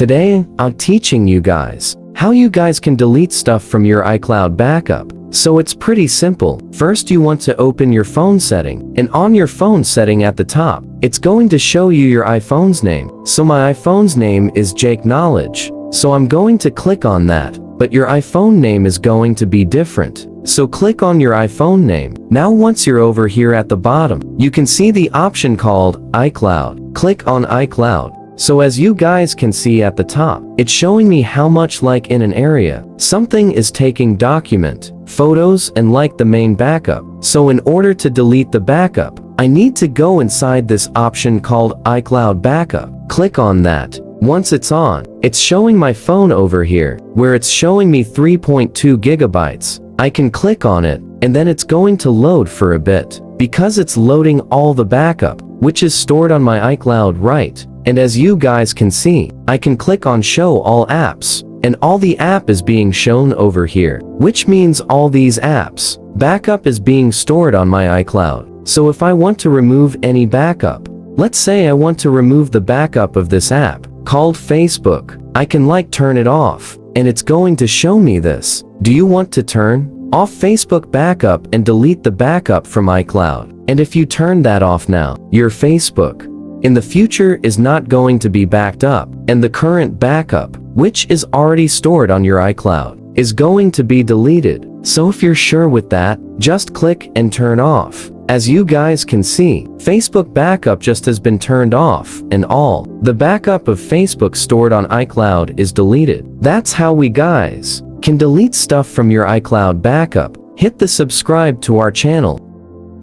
Today, I'm teaching you guys how you guys can delete stuff from your iCloud backup. So it's pretty simple. First you want to open your phone setting, and on your phone setting at the top, it's going to show you your iPhone's name. So my iPhone's name is Jake Knowledge. So I'm going to click on that, but your iPhone name is going to be different. So click on your iPhone name. Now once you're over here at the bottom, you can see the option called iCloud. Click on iCloud. So as you guys can see at the top, it's showing me how much like in an area, something is taking document, photos and like the main backup. So in order to delete the backup, I need to go inside this option called iCloud Backup. Click on that. Once it's on, it's showing my phone over here, where it's showing me 3.2 gigabytes. I can click on it, and then it's going to load for a bit, because it's loading all the backup, which is stored on my iCloud, right? And as you guys can see, I can click on show all apps, and all the app is being shown over here, which means all these apps, backup is being stored on my iCloud. So if I want to remove any backup, let's say I want to remove the backup of this app, called Facebook, I can like turn it off, and it's going to show me this. Do you want to turn off Facebook backup and delete the backup from iCloud? And if you turn that off now, your Facebook in the future is not going to be backed up, and the current backup, which is already stored on your iCloud, is going to be deleted. So if you're sure with that, just click and turn off. As you guys can see, Facebook backup just has been turned off, and all the backup of Facebook stored on iCloud is deleted. That's how we guys can delete stuff from your iCloud backup. Hit the subscribe to our channel